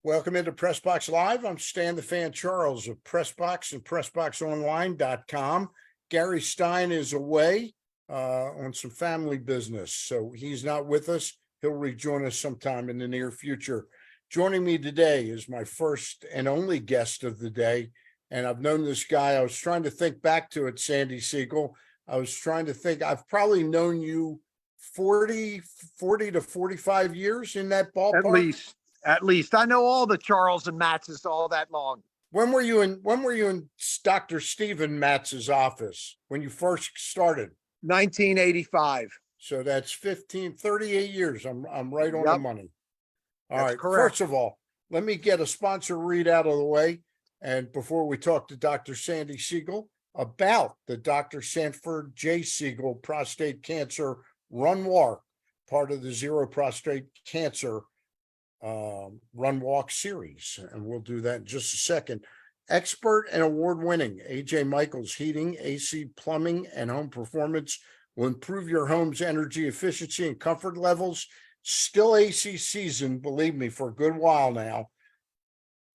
Welcome into PressBox Live. I'm Stan the Fan Charles of PressBox and PressBoxOnline.com. Gary Stein is away on some family business, so he's not with us. He'll rejoin us sometime in the near future. Joining me today is my first and only guest of the day, and I've known this guy. I was trying to think back to it, Sandy Siegel. I was trying to think. I've probably known you 40 to 45 years in that ballpark. At least I know all the Charles and Matzes all that long. When were you in Dr. Stephen Matz's office when you first started? 1985. So that's 38 years. I'm right on the money. All right. Correct. First of all, let me get a sponsor read out of the way. And before we talk to Dr. Sandy Siegel about the Dr. Sanford J. Siegel Prostate Cancer Run Walk, part of the ZERO Prostate Cancer Run Walk series, and we'll do that in just a second. Expert and award-winning AJ Michaels Heating, AC, Plumbing, and Home Performance will improve your home's energy efficiency and comfort levels. Still AC season, believe me, for a good while now,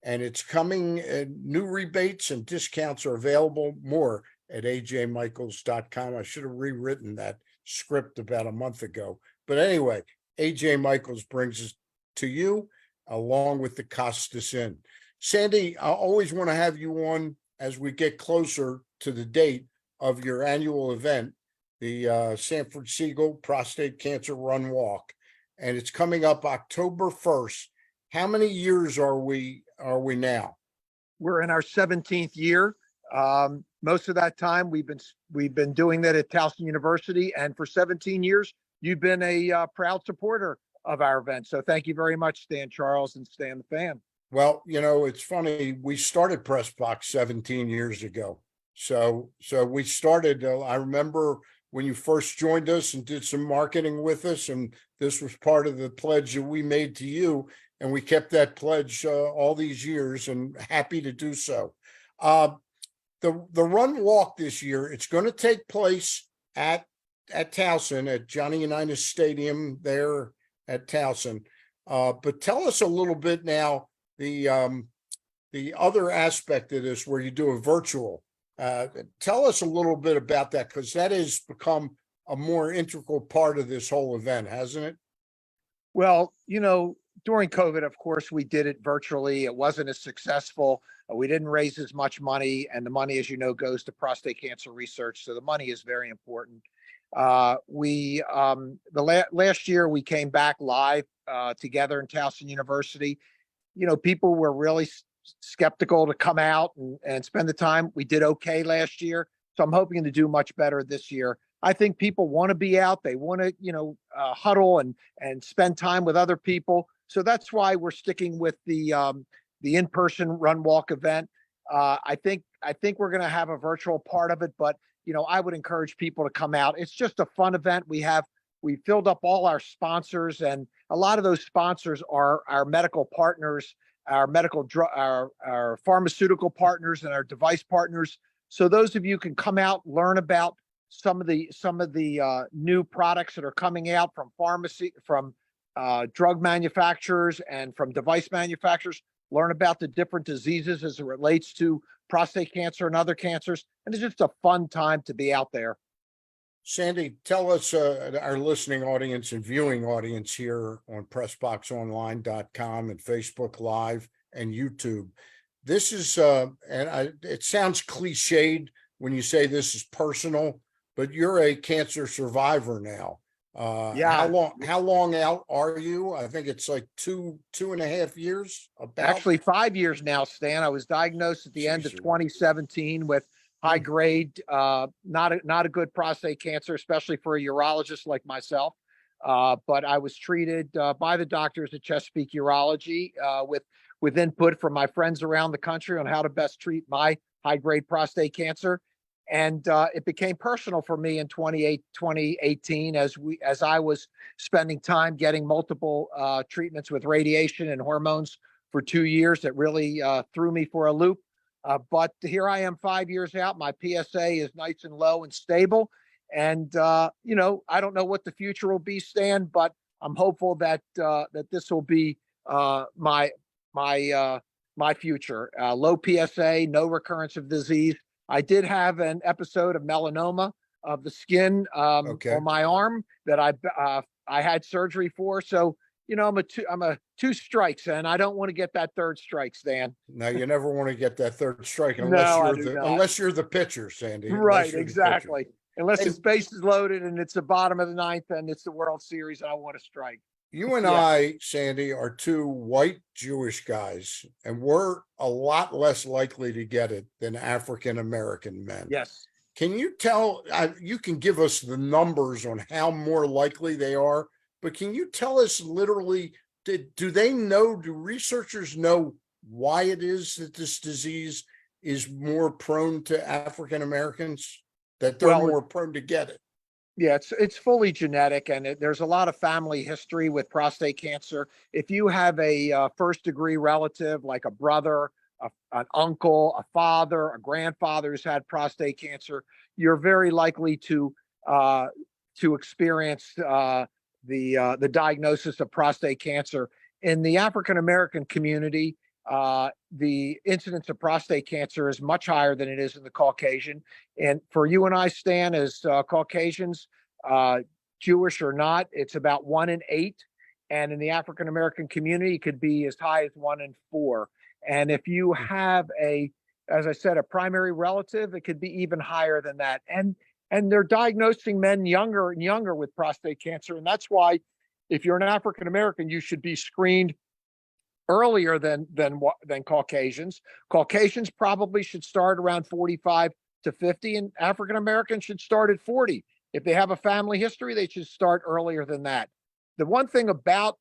and it's coming. New rebates and discounts are available. More at ajmichaels.com. I should have rewritten that script about a month ago, but anyway, AJ Michaels brings us to you along with the Costas Inn. Sandy, I always want to have you on as we get closer to the date of your annual event, the Sanford Siegel Prostate Cancer Run Walk, and it's coming up October 1st. How many years are we now? We're in our 17th year. Most of that time we've been doing that at Towson University, and for 17 years you've been a proud supporter of our event. So thank you very much, Stan Charles and Stan the Fan. Well, you know, it's funny. We started PressBox 17 years ago. So we started, I remember when you first joined us and did some marketing with us, and this was part of the pledge that we made to you. And we kept that pledge all these years, and happy to do so. The Run Walk this year, it's going to take place at Towson, at Johnny Unitas Stadium there at Towson. But tell us a little bit now, the other aspect of this where you do a virtual. Tell us a little bit about that, because that has become a more integral part of this whole event, hasn't it? Well, you know, during COVID, of course, we did it virtually. It wasn't as successful. We didn't raise as much money, and the money, as you know, goes to prostate cancer research. So the money is very important. Last year we came back live together in Towson University. You know, people were really skeptical to come out and spend the time. We did okay last year, so I'm hoping to do much better this year. I think people want to be out. They want to, huddle and spend time with other people. So that's why we're sticking with the in-person Run Walk event. I think we're going to have a virtual part of it, but I would encourage people to come out. It's just a fun event. We filled up all our sponsors, and a lot of those sponsors are our medical partners, our pharmaceutical partners, and our device partners. So those of you can come out, learn about some of the new products that are coming out from drug manufacturers and from device manufacturers. Learn about the different diseases as it relates to prostate cancer and other cancers. And it's just a fun time to be out there. Sandy, tell us, our listening audience and viewing audience here on PressBoxOnline.com and Facebook Live and YouTube. This is, it sounds cliched when you say this is personal, but you're a cancer survivor now. Yeah. How long out are you? I think it's like two and a half years. Actually 5 years now, Stan. I was diagnosed at the end of 2017 with high grade, not a good prostate cancer, especially for a urologist like myself. But I was treated by the doctors at Chesapeake Urology with input from my friends around the country on how to best treat my high grade prostate cancer. And it became personal for me in 2018 as I was spending time getting multiple treatments with radiation and hormones for 2 years. That really threw me for a loop. But here I am 5 years out. My PSA is nice and low and stable. And, I don't know what the future will be, Stan, but I'm hopeful that this will be my my future. Low PSA, no recurrence of disease. I did have an episode of melanoma of the skin Okay. on my arm that I had surgery for. So I'm a two strikes, and I don't want to get that third strike, Stan. Now you never want to get that third strike No, I do not. unless you're the pitcher, Sandy. Right, exactly. Unless Hey, his base is loaded and it's the bottom of the ninth and it's the World Series, and I want to strike. you and Yeah. I, Sandy, are two white Jewish guys, and we're a lot less likely to get it than African American men. Yes. Can you tell, you can give us the numbers on how more likely they are, but can you tell us literally, do researchers know why it is that this disease is more prone to African Americans, that they're more prone to get it? Yeah, it's fully genetic, and there's a lot of family history with prostate cancer. If you have a first degree relative, like a brother, an uncle, a father, a grandfather who's had prostate cancer, you're very likely to experience the diagnosis of prostate cancer. In the African American community, the incidence of prostate cancer is much higher than it is in the Caucasian. And for you and I, Stan, as Caucasians, Jewish or not, it's about 1 in 8. And in the African American community, it could be as high as 1 in 4. And if you have as I said, a primary relative, it could be even higher than that. And they're diagnosing men younger and younger with prostate cancer. And that's why if you're an African American, you should be screened earlier than Caucasians. Caucasians probably should start around 45 to 50, and African Americans should start at 40. If they have a family history, they should start earlier than that. The one thing about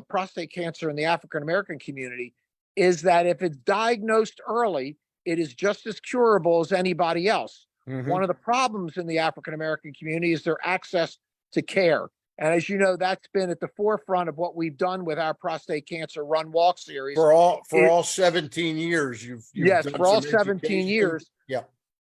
prostate cancer in the African American community is that if it's diagnosed early, it is just as curable as anybody else. Mm-hmm. One of the problems in the African American community is their access to care. And as you know, that's been at the forefront of what we've done with our prostate cancer run walk series. For all 17 years, you've yes, done for all some 17 education. years. Yeah.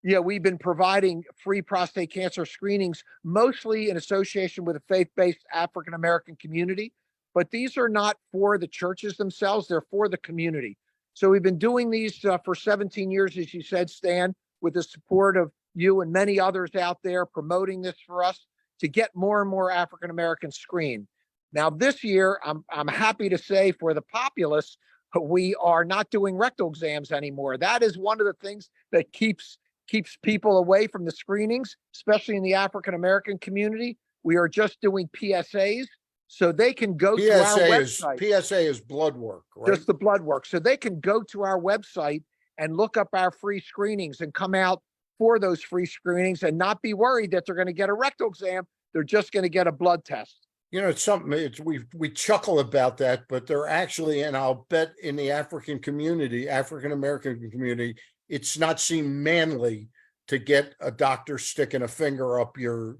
Yeah, we've been providing free prostate cancer screenings, mostly in association with a faith-based African American community. But these are not for the churches themselves, they're for the community. So we've been doing these for 17 years, as you said, Stan, with the support of you and many others out there promoting this for us to get more and more African Americans screened. Now, this year, I'm happy to say for the populace, we are not doing rectal exams anymore. That is one of the things that keeps people away from the screenings, especially in the African American community. We are just doing PSAs, so they can go to our website. PSA is blood work, right? Just the blood work. So they can go to our website and look up our free screenings and come out for those free screenings and not be worried that they're going to get a rectal exam. They're just going to get a blood test. You know, it's something, we chuckle about that, but they're actually, and I'll bet in the African American community, it's not seen manly to get a doctor sticking a finger up your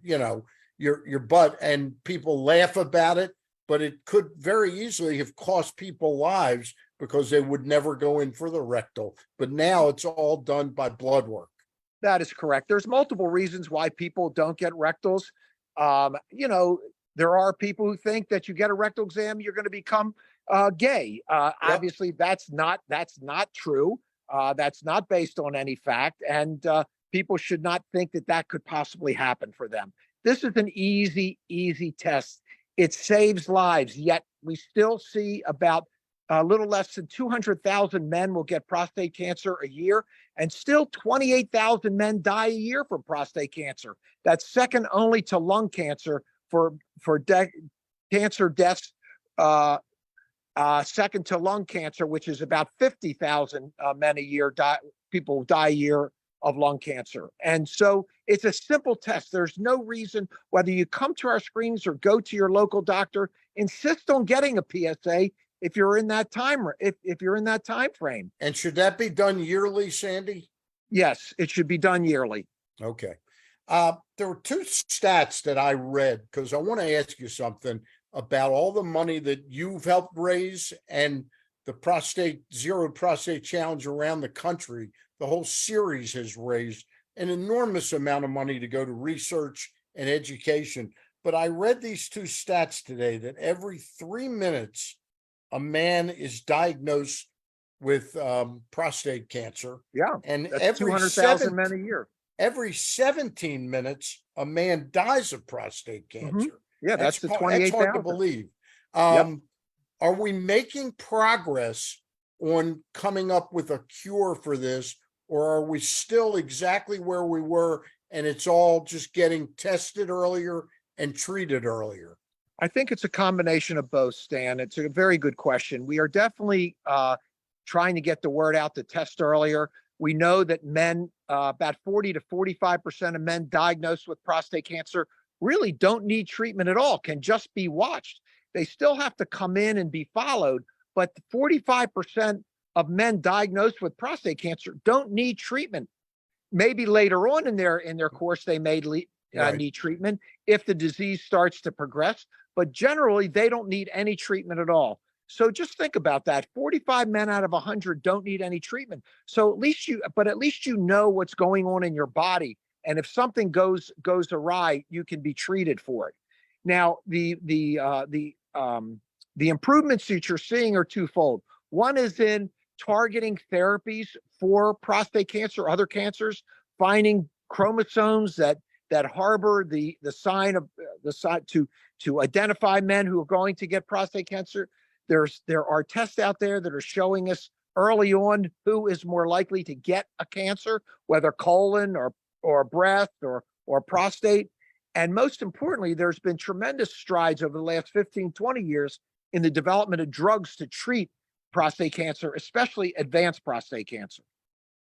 butt, and people laugh about it, but it could very easily have cost people lives because they would never go in for the rectal. But now it's all done by blood work. That is correct. There's multiple reasons why people don't get rectals. There are people who think that you get a rectal exam, you're going to become gay. Yep. Obviously, that's not true. That's not based on any fact, and people should not think that could possibly happen for them. This is an easy test. It saves lives, yet we still see about a little less than 200,000 men will get prostate cancer a year, and still 28,000 men die a year from prostate cancer. That's second only to lung cancer for cancer deaths, second to lung cancer, which is about 50,000 men a year people die a year of lung cancer. And so it's a simple test. There's no reason, whether you come to our screens or go to your local doctor, insist on getting a PSA if you're in that time, if you're in that time frame. And should that be done yearly, Sandy? Yes, it should be done yearly. Okay. There were two stats that I read because I want to ask you something about all the money that you've helped raise and the ZERO Prostate Challenge around the country. The whole series has raised an enormous amount of money to go to research and education. But I read these two stats today that every 3 minutes, a man is diagnosed with prostate cancer. Yeah, And that's 200,000 men a year. every 17 minutes, a man dies of prostate cancer. Yeah, that's the That's hard to 28,000. believe. Yep. Are we making progress on coming up with a cure for this, or are we still exactly where we were and it's all just getting tested earlier and treated earlier? I think it's a combination of both, Stan. It's a very good question. We are definitely trying to get the word out to test earlier. We know that men, about 40 to 45% of men diagnosed with prostate cancer really don't need treatment at all, can just be watched. They still have to come in and be followed, but 45% of men diagnosed with prostate cancer don't need treatment. Maybe later on in their course, they may need treatment if the disease starts to progress, but generally they don't need any treatment at all. So just think about that. 45 men out of 100 don't need any treatment. So at least you know what's going on in your body. And if something goes awry, you can be treated for it. Now, the improvements that you're seeing are twofold. One is in targeting therapies for prostate cancer, other cancers, finding chromosomes that harbor the sign to identify men who are going to get prostate cancer. There are tests out there that are showing us early on who is more likely to get a cancer, whether colon or breast or prostate. And most importantly, there's been tremendous strides over the last 15, 20 years in the development of drugs to treat prostate cancer, especially advanced prostate cancer.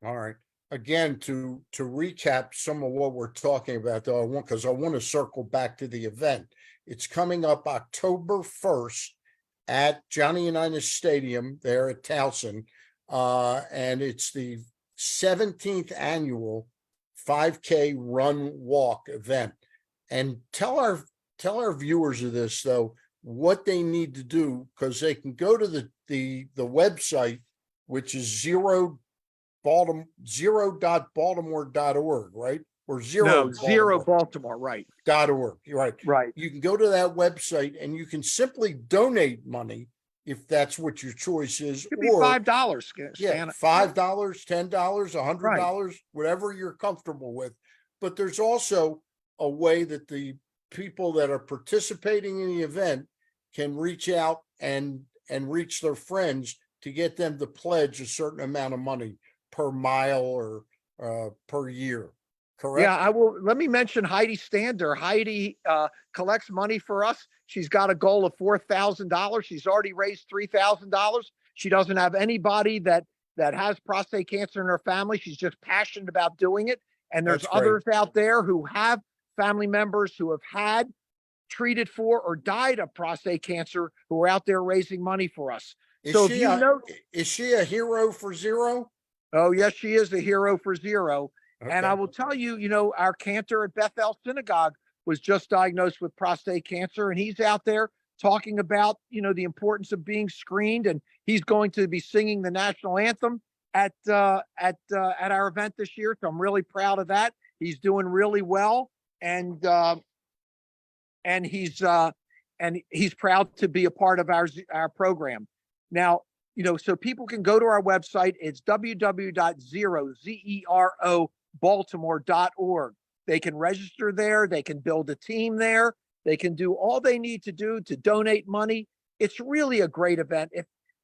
All right. Again, to recap some of what we're talking about, though, because I want to circle back to the event. It's coming up October 1st at Johnny Unitas Stadium there at Towson. And it's the 17th annual 5K run walk event. And tell our viewers of this, though, what they need to do, because they can go to the website, which is zero.baltimore.org, right? Or Zero Baltimore, right? .org. You're right. Right. You can go to that website and you can simply donate money if that's what your choice is. It could be $5. Yeah, $5, $10, $100, whatever you're comfortable with. But there's also a way that the people that are participating in the event can reach out and reach their friends to get them to pledge a certain amount of money per mile or per year. Correct? Yeah, I will. Let me mention Heidi Stander. Heidi collects money for us. She's got a goal of $4,000. She's already raised $3,000. She doesn't have anybody that has prostate cancer in her family. She's just passionate about doing it. And there's others out there who have family members who have had treated for or died of prostate cancer who are out there raising money for us. Is she a hero for ZERO? Oh, yes, she is a hero for ZERO. Okay. And I will tell you, our cantor at Bethel Synagogue was just diagnosed with prostate cancer, and he's out there talking about, the importance of being screened, and he's going to be singing the national anthem at our event this year. So I'm really proud of that. He's doing really well, and he's proud to be a part of our program. Now, so people can go to our website. It's www.zerobaltimore.org. They can register there. They can build a team there. They can do all they need to do to donate money. It's really a great event.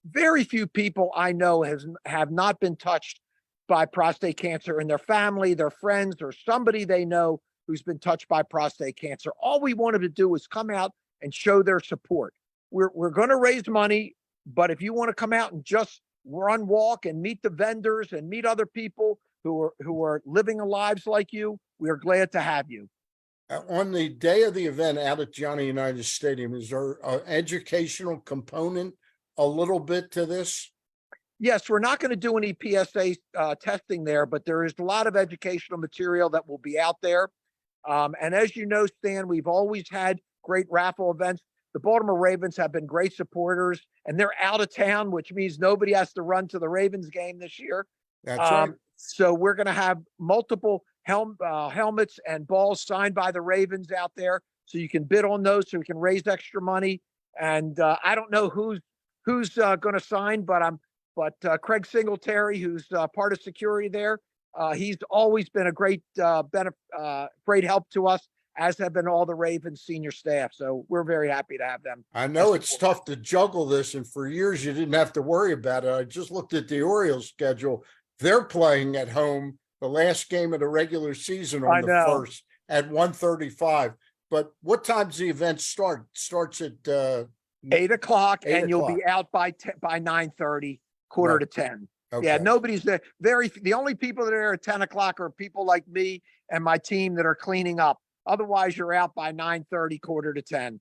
Very few people I know have not been touched by prostate cancer in their family, their friends, or somebody they know who's been touched by prostate cancer. All we wanted to do is come out and show their support. We're going to raise money, but if you want to come out and just run, walk, and meet the vendors and meet other people who are living lives like you, we are glad to have you. On the day of the event out at Johnny Unitas Stadium, is there an educational component a little bit to this? Yes, we're not going to do any PSA testing there, but there is a lot of educational material that will be out there. And as you know, Stan, we've always had great raffle events. The Baltimore Ravens have been great supporters, and they're out of town, which means nobody has to run to the Ravens game this year. That's right. So we're going to have multiple helmets and balls signed by the Ravens out there, so you can bid on those, so we can raise extra money. And I don't know who's who's going to sign, but Craig Singletary, who's part of security there, he's always been a great great help to us, as have been all the Ravens senior staff. So we're very happy to have them. I know it's tough to juggle this, and for years you didn't have to worry about it. I just looked at the Orioles schedule. They're playing at home the last game of the regular season on the first at 1:35. But what time's the event start? Starts at 8 o'clock, and you'll be out by 9:30, quarter to 10. Okay. Yeah, nobody's there. The only people that are there at 10 o'clock are people like me and my team that are cleaning up. Otherwise, you're out by 9:30, quarter to 10.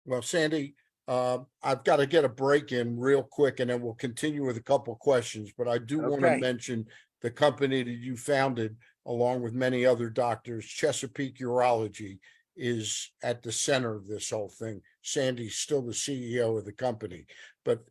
Well, Sandy, I've got to get a break in real quick, and then we'll continue with a couple of questions. But I do want to mention the company that you founded, along with many other doctors. Chesapeake Urology is at the center of this whole thing. Sandy's still the CEO of the company. But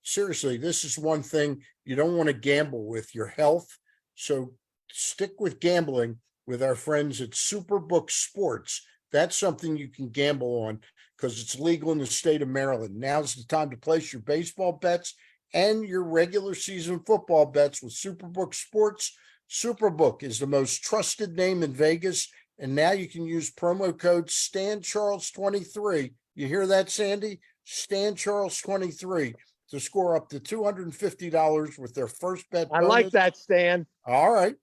seriously, this is one thing you don't want to gamble with, your health. So stick with gambling with our friends at Superbook Sports. That's something you can gamble on because it's legal in the state of Maryland. Now's the time to place your baseball bets and your regular season football bets with Superbook Sports. Superbook is the most trusted name in Vegas, and now you can use promo code StanCharles23. You hear that, Sandy? StanCharles23 to score up to $250 with their first bet bonus. I like that, Stan. All right.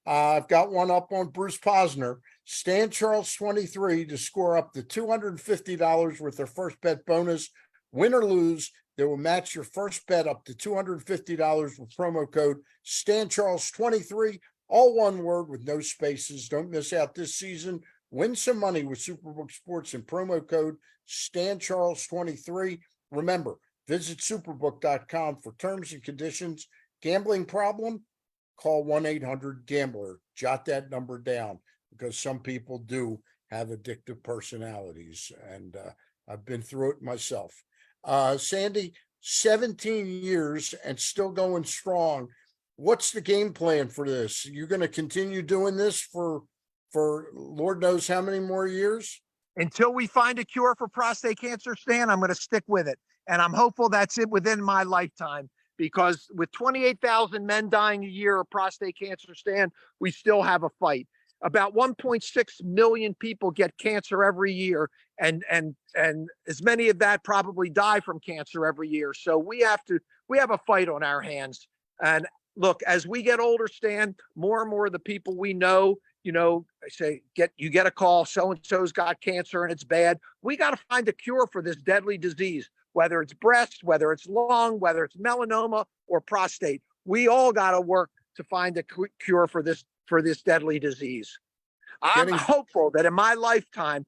I've got one up on Bruce Posner. StanCharles23 to score up to $250 with their first bet bonus. Win or lose, they will match your first bet up to $250 with promo code StanCharles23. All one word with no spaces. Don't miss out this season. Win some money with Superbook Sports and promo code StanCharles23. Remember, visit superbook.com for terms and conditions. Gambling problem? Call 1-800-GAMBLER. Jot that number down because some people do have addictive personalities, and I've been through it myself. Sandy, 17 years and still going strong. What's the game plan for this? You're going to continue doing this for Lord knows how many more years? Until we find a cure for prostate cancer, Stan, I'm going to stick with it. And I'm hopeful that's it within my lifetime, because with 28,000 men dying a year of prostate cancer, Stan, we still have a fight. About 1.6 million people get cancer every year, and as many of that probably die from cancer every year. So we have a fight on our hands. And look, as we get older, Stan, more and more of the people we know, I say, you get a call, so-and-so's got cancer and it's bad. We got to find a cure for this deadly disease, whether it's breast, whether it's lung, whether it's melanoma or prostate. We all got to work to find a cure for this deadly disease. I'm hopeful that in my lifetime,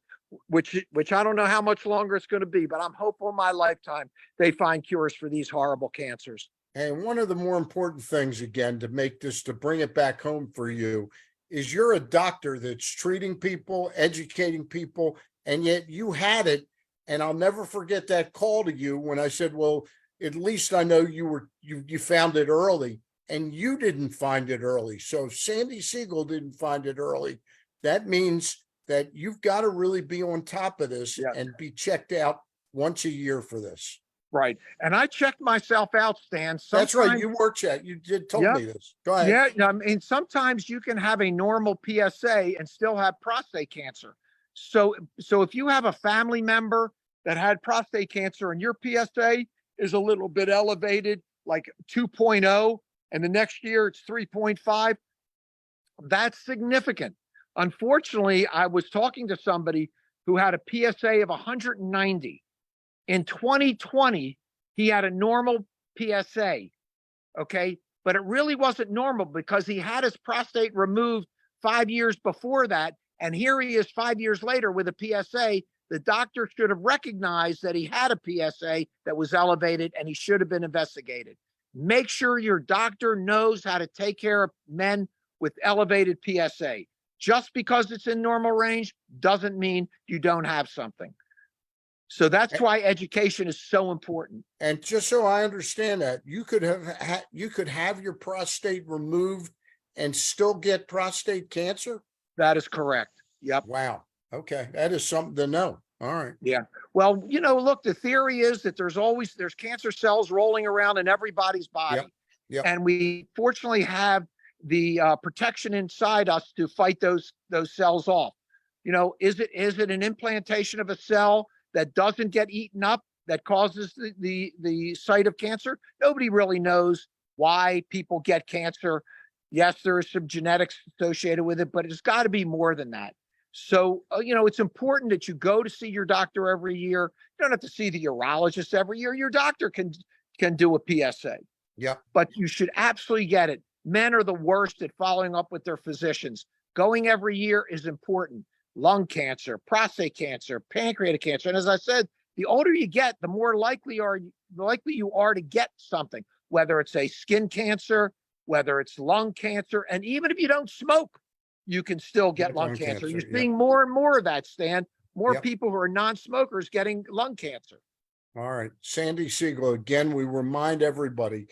which I don't know how much longer it's going to be, but I'm hopeful in my lifetime they find cures for these horrible cancers. And one of the more important things, again, to bring it back home for you, is you're a doctor that's treating people, educating people, and yet you had it. And I'll never forget that call to you when I said, well, at least I know you found it early, and you didn't find it early. So if Sandy Siegel didn't find it early, that means that you've got to really be on top of this and be checked out once a year for this. Right. And I checked myself out, Stan. That's right. You were checked. You told me this. Go ahead. Yeah. I mean, sometimes you can have a normal PSA and still have prostate cancer. So if you have a family member that had prostate cancer and your PSA is a little bit elevated, like 2.0, and the next year it's 3.5, that's significant. Unfortunately, I was talking to somebody who had a PSA of 190. In 2020, he had a normal PSA, okay? But it really wasn't normal because he had his prostate removed 5 years before that, and here he is 5 years later with a PSA. The doctor should have recognized that he had a PSA that was elevated, and he should have been investigated. Make sure your doctor knows how to take care of men with elevated PSA. Just because it's in normal range doesn't mean you don't have something. So that's why education is so important. And just so I understand that, you could have your prostate removed and still get prostate cancer? That is correct. Yep. Wow. Okay. That is something to know. All right. Yeah. Well, look, the theory is that there's cancer cells rolling around in everybody's body. Yep. And we fortunately have the protection inside us to fight those cells off. Is it an implantation of a cell that doesn't get eaten up that causes the site of cancer? Nobody really knows why people get cancer. Yes, there is some genetics associated with it, but it's got to be more than that. So, it's important that you go to see your doctor every year. You don't have to see the urologist every year. Your doctor can do a PSA, Yep. but you should absolutely get it. Men are the worst at following up with their physicians. Going every year is important. Lung cancer, prostate cancer, pancreatic cancer. And as I said, the older you get, the more likely you are to get something, whether it's a skin cancer, whether it's lung cancer, and even if you don't smoke, you can still get lung cancer. You're seeing more and more of that, Stan. More people who are non-smokers getting lung cancer. All right. Sandy Siegel, again, we remind everybody,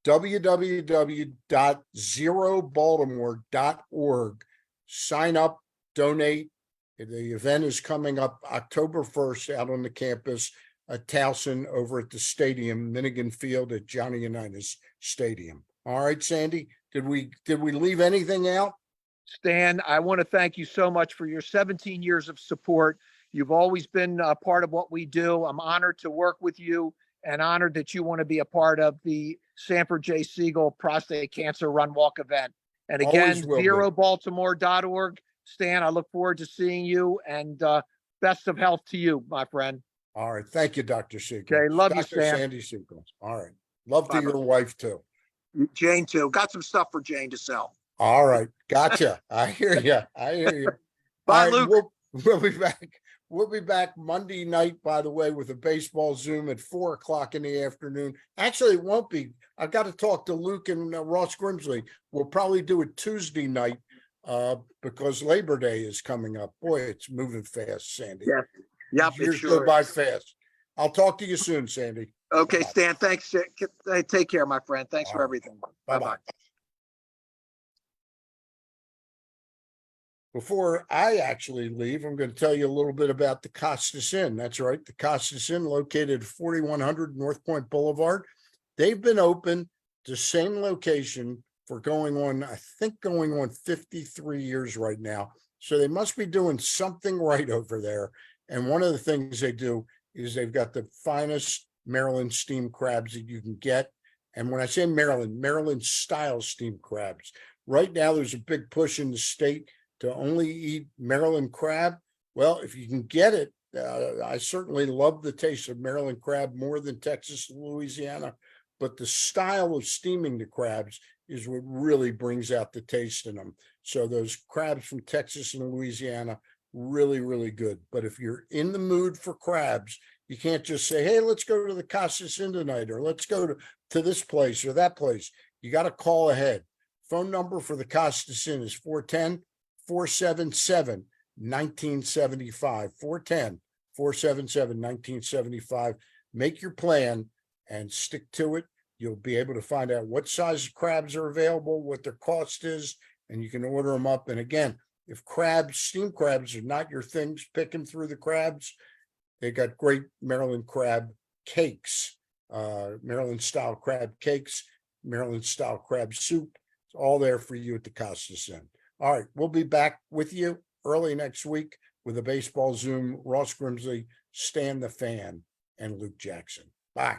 www.zerobaltimore.org. Sign up, donate. The event is coming up October 1st out on the campus at Towson over at the stadium, Minigan Field at Johnny Unitas Stadium. All right, Sandy, did we leave anything out? Stan, I want to thank you so much for your 17 years of support. You've always been a part of what we do. I'm honored to work with you and honored that you want to be a part of the Sanford J. Siegel Prostate Cancer Run Walk event. And again, zerobaltimore.org. Stan, I look forward to seeing you, and best of health to you, my friend. All right. Thank you, Dr. Siegel. Okay, love you, Dr. Stan. Sandy Siegel. All right. Love to Bye-bye. your wife, too. Jane, too. Got some stuff for Jane to sell. All right. Gotcha. I hear you. Bye, All right, Luke. We'll be back. We'll be back Monday night, by the way, with a baseball Zoom at 4:00 in the afternoon. Actually, it won't be. I've got to talk to Luke and Ross Grimsley. We'll probably do it Tuesday night because Labor Day is coming up. Boy, it's moving fast, Sandy. Yeah. Yep. Years go by fast. I'll talk to you soon, Sandy. Okay, Bye-bye. Stan. Thanks. Take care, my friend. Thanks for everything. Bye-bye. Bye-bye. Before I actually leave, I'm going to tell you a little bit about the Costas Inn. That's right, the Costas Inn, located at 4100 North Point Boulevard. They've been open, the same location, for going on 53 years right now. So they must be doing something right over there. And one of the things they do is they've got the finest Maryland steamed crabs that you can get. And when I say Maryland style steamed crabs. Right now, there's a big push in the state to only eat Maryland crab. Well, if you can get it, I certainly love the taste of Maryland crab more than Texas and Louisiana, but the style of steaming the crabs is what really brings out the taste in them. So those crabs from Texas and Louisiana, really, really good. But if you're in the mood for crabs, you can't just say, hey, let's go to the Costas Inn tonight, or let's go to this place or that place. You got to call ahead. Phone number for the Costas Inn is 410-477-1975, 410-477-1975. Make your plan and stick to it. You'll be able to find out what size crabs are available, what their cost is, and you can order them up. And again, if steamed crabs are not your things, picking through the crabs, they got great Maryland crab cakes, Maryland style crab cakes, Maryland style crab soup. It's all there for you at the Costas Inn. All right, we'll be back with you early next week with a baseball Zoom. Ross Grimsley, Stan the Fan, and Luke Jackson. Bye.